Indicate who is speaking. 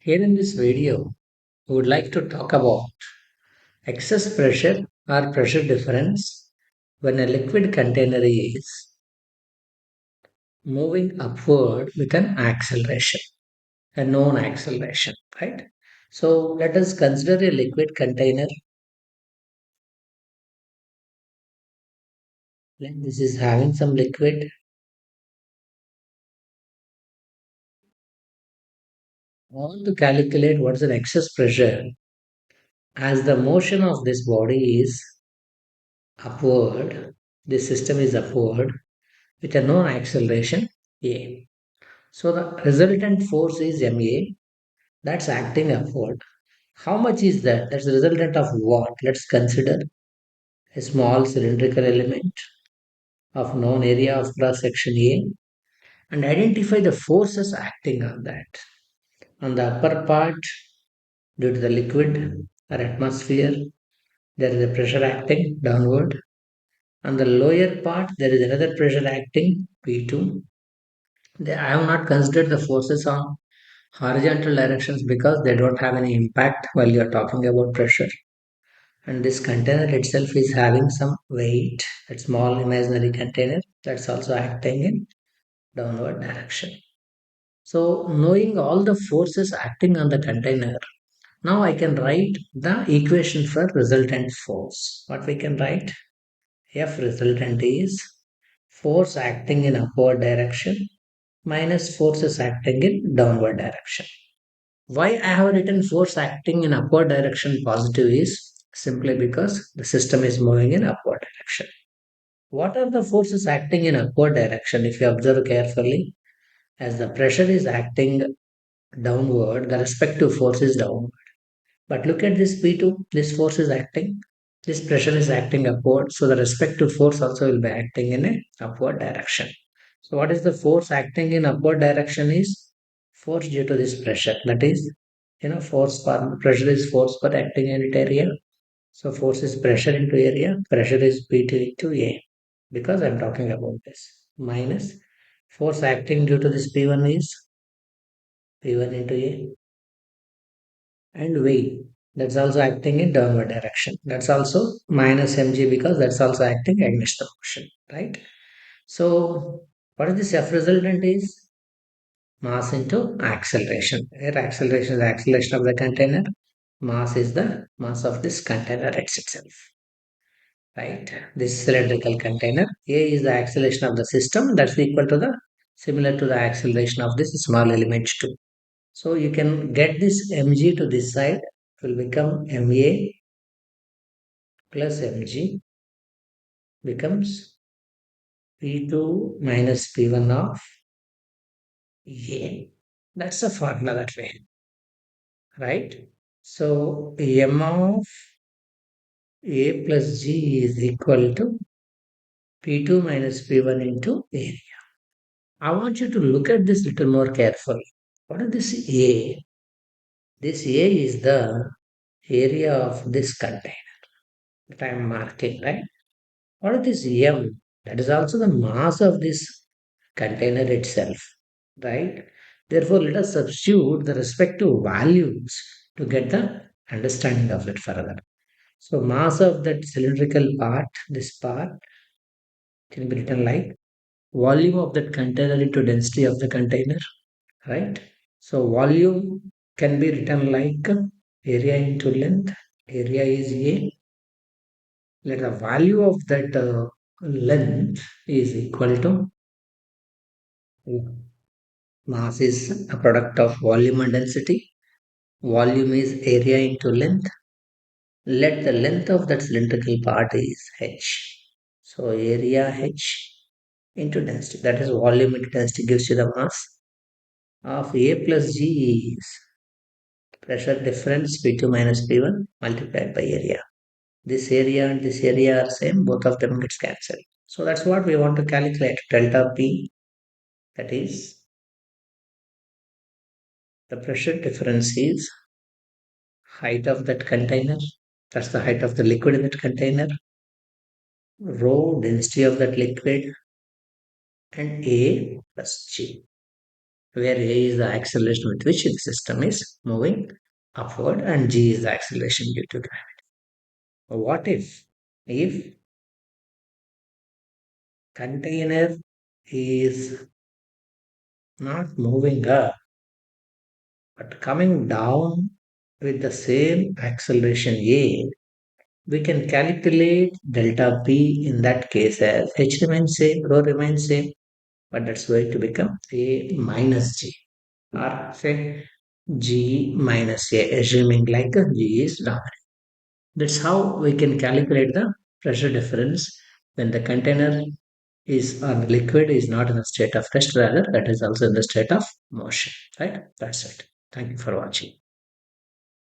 Speaker 1: Here in this video, we would like to talk about excess pressure or pressure difference when a liquid container is moving upward with an acceleration, a known acceleration, right? So let us consider a liquid container. Like this is having some liquid. I want to calculate what is an excess pressure as the motion of this body is upward. This system is upward with a known acceleration A. So the resultant force is MA that's acting upward. How much is that? That's the resultant of what? Let's consider a small cylindrical element of known area of cross section A and identify the forces acting on that. On the upper part, due to the liquid or atmosphere, there is a pressure acting downward. On the lower part, there is another pressure acting P2. I have not considered the forces on horizontal directions because they don't have any impact while you're talking about pressure. And this container itself is having some weight, that small imaginary container that's also acting in downward direction. So knowing all the forces acting on the container, now I can write the equation for resultant force. What we can write? F resultant is force acting in upward direction minus forces acting in downward direction. Why I have written force acting in upward direction positive is simply because the system is moving in upward direction. What are the forces acting in upward direction? If you observe carefully, as the pressure is acting downward, the respective force is downward. But look at this P2, this force is acting, this pressure is acting upward, so the respective force also will be acting in a upward direction. So what is the force acting in upward direction is force due to this pressure. That is, force per pressure is force per acting unit area. So force is pressure into area, pressure is P2 into A because I'm talking about this. Minus force acting due to this P1 is P1 into A and weight. That's also acting in downward direction. That's also minus mg because that's also acting against the motion, right? So what is this F resultant is? Mass into acceleration. Where acceleration is the acceleration of the container, mass is the mass of this container itself, right? This cylindrical container. A is the acceleration of the system that's equal to the similar to the acceleration of this small element too. So you can get this mg to this side, it will become ma plus mg becomes p2 minus p1 of a. That's the formula that way, right? So m of a plus g is equal to p2 minus p1 into area. I want you to look at this little more carefully. What is this A? This A is the area of this container that I am marking, right? What is this M? That is also the mass of this container itself, right? Therefore, let us substitute the respective values to get the understanding of it further. So, mass of that cylindrical part, this part, can be written like volume of that container into density of the container, right? So volume can be written like area into length. Area is A. Let the value of that length is equal to mass is a product of volume and density. Volume is area into length. Let the length of that cylindrical part is h. So area h into density. That is volume into density gives you the mass of A plus G is pressure difference P2 minus P1 multiplied by area. This area and this area are same, both of them gets cancelled. So that's what we want to calculate, delta P, that is the pressure difference is height of that container, that's the height of the liquid in that container, rho density of that liquid, and A plus G. where A is the acceleration with which the system is moving upward and G is the acceleration due to gravity. What if container is not moving up but coming down with the same acceleration A, we can calculate delta P in that case as H remains same, rho remains same, but that's going to become A minus G, or say G minus A, assuming like G is dominant. That's how we can calculate the pressure difference when the container is on liquid is not in a state of rest, rather that is also in the state of motion. Right? That's it. Thank you for watching.